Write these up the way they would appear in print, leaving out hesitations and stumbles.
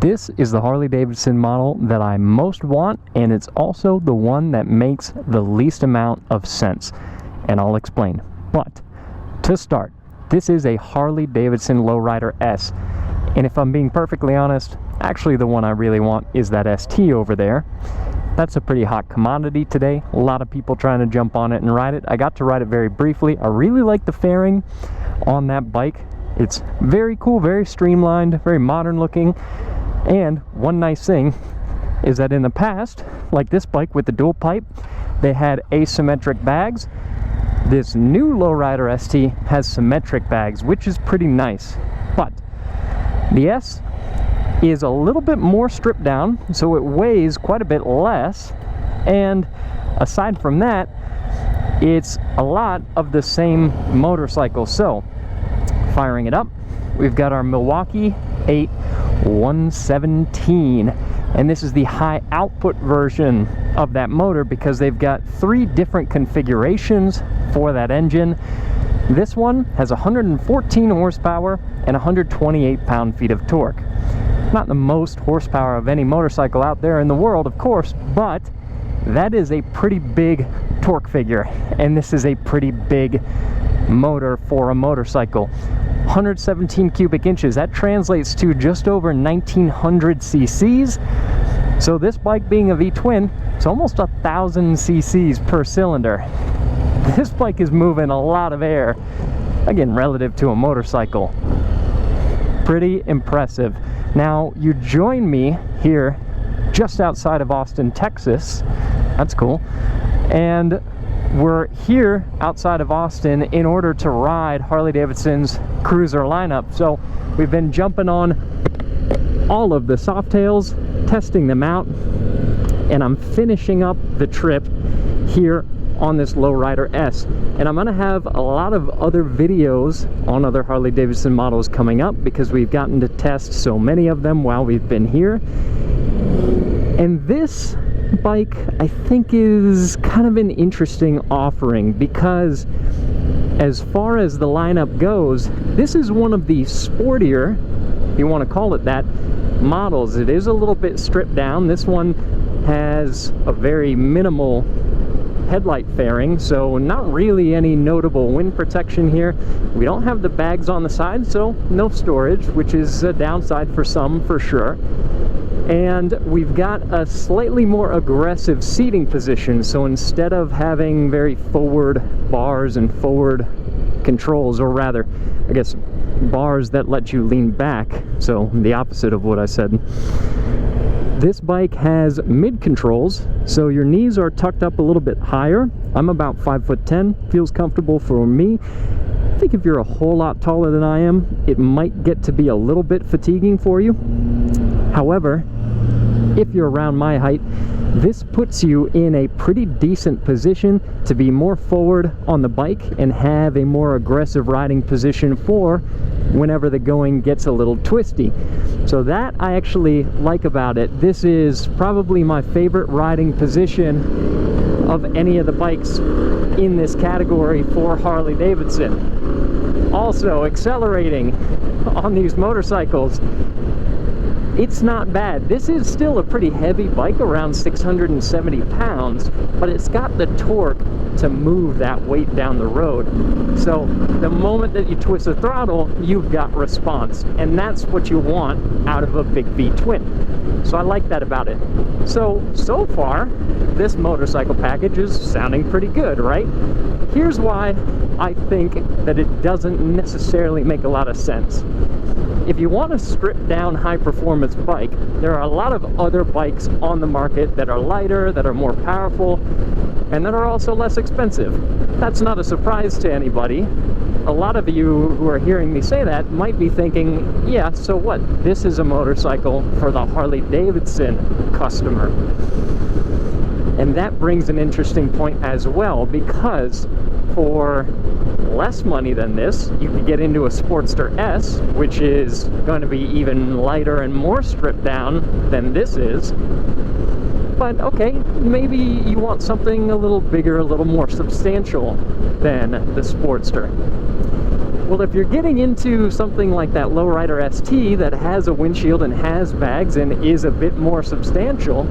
This is the Harley-Davidson model that I most want, and it's also the one that makes the least amount of sense, and I'll explain. But to start, this is a Harley-Davidson Low Rider S, and if I'm being perfectly honest, actually the one I really want is that ST over there. That's a pretty hot commodity today. A lot of people trying to jump on it and ride it. I got to ride it very briefly. I really like the fairing on that bike. It's very cool, very streamlined, very modern looking. And one nice thing is that in the past, like this bike with the dual pipe, they had asymmetric bags. This new Low Rider ST has symmetric bags, which is pretty nice. But the S is a little bit more stripped down, so it weighs quite a bit less. And aside from that, it's a lot of the same motorcycle. So firing it up, we've got our Milwaukee 8 117, and this is the high output version of that motor because they've got 3 different configurations for that engine. This one has 114 horsepower and 128 pound-feet of torque. Not the most horsepower of any motorcycle out there in the world, of course, but that is a pretty big torque figure, and this is a pretty big motor for a motorcycle. 117 cubic inches, that translates to just over 1900 cc's. So this bike being a V-twin, it's almost 1,000 cc's per cylinder. This bike is moving a lot of air, again, relative to a motorcycle. Pretty impressive. Now, you join me here just outside of Austin, Texas. That's cool. And we're here outside of Austin in order to ride Harley-Davidson's cruiser lineup. So we've been jumping on all of the Softails, testing them out, and I'm finishing up the trip here on this Low Rider S. And I'm going to have a lot of other videos on other Harley-Davidson models coming up because we've gotten to test so many of them while we've been here. And this bike, I think, is kind of an interesting offering because as far as the lineup goes, this is one of the sportier, if you want to call it that, models. It is a little bit stripped down. This one has a very minimal headlight fairing, so not really any notable wind protection here. We don't have the bags on the side, so no storage, which is a downside for some, for sure. And we've got a slightly more aggressive seating position, so instead of having very forward bars and forward controls, or rather, I guess, bars that let you lean back, so the opposite of what I said, this bike has mid controls, so your knees are tucked up a little bit higher. I'm about 5'10", feels comfortable for me. I think if you're a whole lot taller than I am, it might get to be a little bit fatiguing for you. However, if you're around my height, this puts you in a pretty decent position to be more forward on the bike and have a more aggressive riding position for whenever the going gets a little twisty. So that I actually like about it. This is probably my favorite riding position of any of the bikes in this category for Harley-Davidson. Also, accelerating on these motorcycles, it's not bad. This is still a pretty heavy bike, around 670 pounds, but it's got the torque to move that weight down the road. So the moment that you twist the throttle, you've got response, and that's what you want out of a big V-twin. So I like that about it. So far, this motorcycle package is sounding pretty good, right? Here's why I think that it doesn't necessarily make a lot of sense. If you want a stripped down high performance bike, there are a lot of other bikes on the market that are lighter, that are more powerful, and that are also less expensive. That's not a surprise to anybody. A lot of you who are hearing me say that might be thinking, yeah, so what? This is a motorcycle for the Harley-Davidson customer. And that brings an interesting point as well, because for less money than this, you could get into a Sportster S, which is going to be even lighter and more stripped down than this is. But okay, maybe you want something a little bigger, a little more substantial than the Sportster. Well, if you're getting into something like that Low Rider ST that has a windshield and has bags and is a bit more substantial,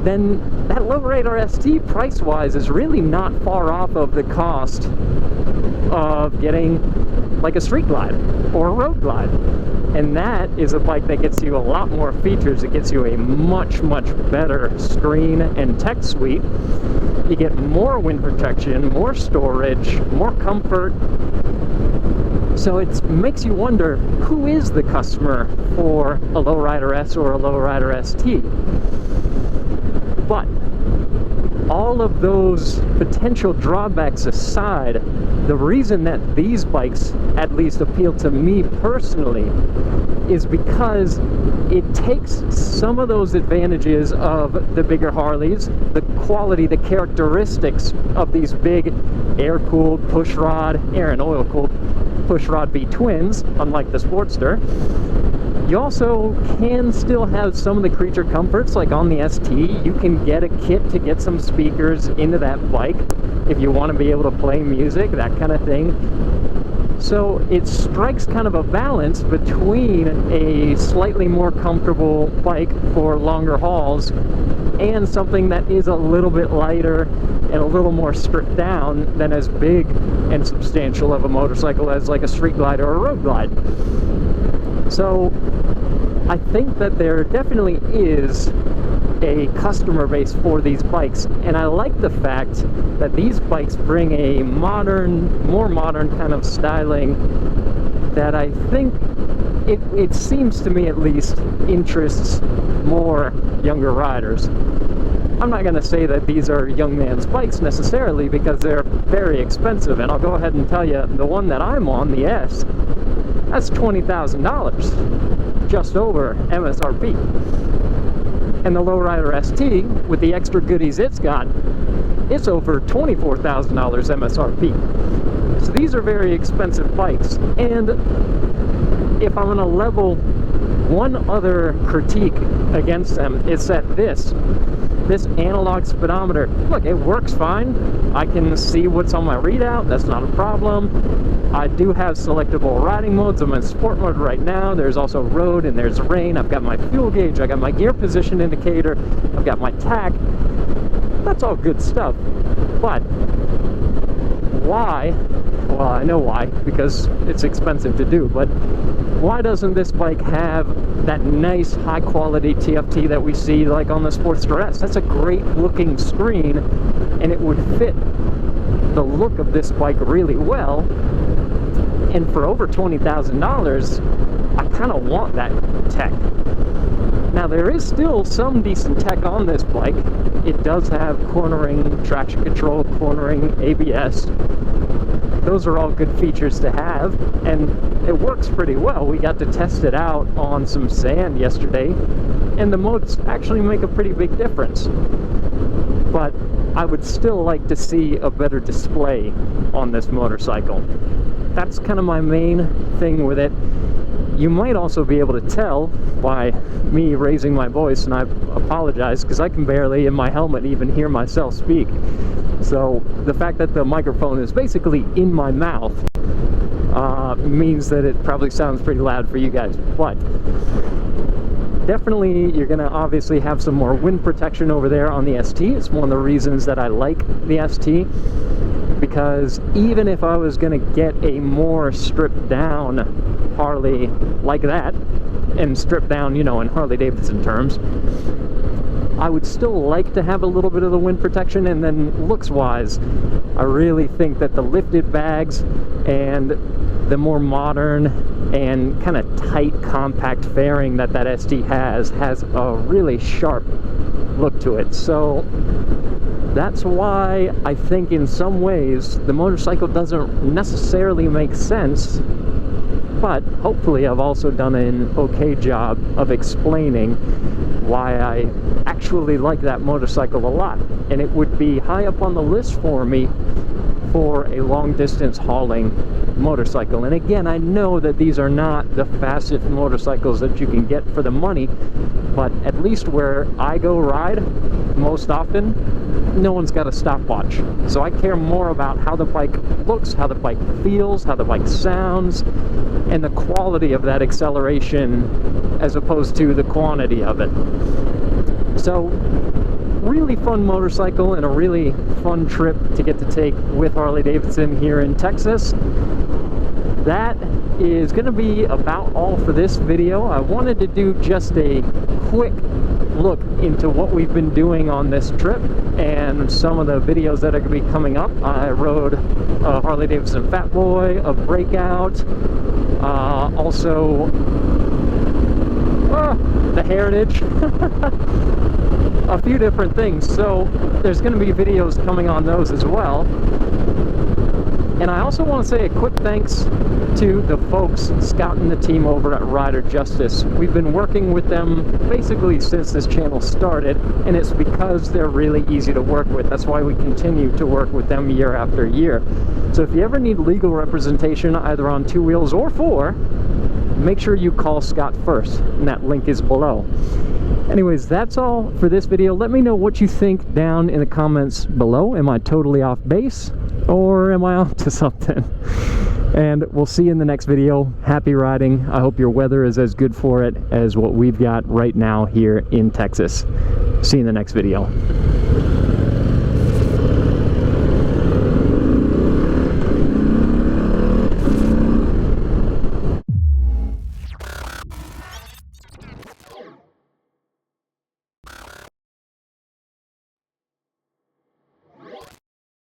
then that Low Rider ST price-wise is really not far off of the cost of getting like a street glide or a road glide. And that is a bike that gets you a lot more features. It gets you a much, much better screen and tech suite. You get more wind protection, more storage, more comfort. So it makes you wonder, who is the customer for a Low Rider S or a Low Rider ST? But all of those potential drawbacks aside, the reason that these bikes at least appeal to me personally is because it takes some of those advantages of the bigger Harleys, the quality, the characteristics of these big air-cooled pushrod, air and oil-cooled pushrod V twins, unlike the Sportster. You also can still have some of the creature comforts, like on the ST. You can get a kit to get some speakers into that bike if you want to be able to play music, that kind of thing. So it strikes kind of a balance between a slightly more comfortable bike for longer hauls and something that is a little bit lighter and a little more stripped down than as big and substantial of a motorcycle as like a street glide or a road glide. So I think that there definitely is a customer base for these bikes, and I like the fact that these bikes bring a modern, more modern kind of styling that I think it seems to me at least interests more younger riders. I'm not going to say that these are young man's bikes necessarily, because they're very expensive, and I'll go ahead and tell you, the one that I'm on, the S, that's $20,000, just over MSRP. And the Low Rider ST, with the extra goodies it's got, it's over $24,000 MSRP. So these are very expensive bikes. And if I'm going to level one other critique against them, it's that this analog speedometer, look, it works fine. I can see what's on my readout. That's not a problem. I do have selectable riding modes. I'm in sport mode right now. There's also road and there's rain. I've got my fuel gauge. I got my gear position indicator. I've got my tach. That's all good stuff. But why? Well, I know why, because it's expensive to do, but why doesn't this bike have that nice high quality TFT that we see like on the Sportster S? That's a great looking screen, and it would fit the look of this bike really well. And for over $20,000, I kind of want that tech. Now, there is still some decent tech on this bike. It does have cornering, traction control, cornering, ABS. Those are all good features to have, and it works pretty well. We got to test it out on some sand yesterday, and the modes actually make a pretty big difference. But I would still like to see a better display on this motorcycle. That's kind of my main thing with it. You might also be able to tell by me raising my voice, and I apologize because I can barely in my helmet even hear myself speak. So the fact that the microphone is basically in my mouth means that it probably sounds pretty loud for you guys. But definitely you're going to obviously have some more wind protection over there on the ST. It's one of the reasons that I like the ST, because even if I was going to get a more stripped down Harley like that, and stripped down, you know, in Harley-Davidson terms, I would still like to have a little bit of the wind protection. And then looks-wise, I really think that the lifted bags and the more modern and kind of tight, compact fairing that ST has a really sharp look to it. So that's why I think in some ways the motorcycle doesn't necessarily make sense, but hopefully I've also done an okay job of explaining why I actually like that motorcycle a lot, and it would be high up on the list for me for a long distance hauling motorcycle. And again, I know that these are not the fastest motorcycles that you can get for the money, but at least where I go ride most often, no one's got a stopwatch. So I care more about how the bike looks, how the bike feels, how the bike sounds, and the quality of that acceleration as opposed to the quantity of it. So really fun motorcycle and a really fun trip to get to take with Harley-Davidson here in Texas. That is going to be about all for this video. I wanted to do just a quick look into what we've been doing on this trip and some of the videos that are going to be coming up. I rode a Harley-Davidson Fat Boy, a Breakout, also the Heritage, a few different things. So there's going to be videos coming on those as well. And I also want to say a quick thanks to the folks, Scott and the team over at Rider Justice. We've been working with them basically since this channel started, and it's because they're really easy to work with. That's why we continue to work with them year after year. So if you ever need legal representation, either on 2 wheels or 4, make sure you call Scott first, and that link is below. Anyways, that's all for this video. Let me know what you think down in the comments below. Am I totally off base, or am I on to something? And we'll see you in the next video. Happy riding. I hope your weather is as good for it as what we've got right now here in Texas. See you in the next video.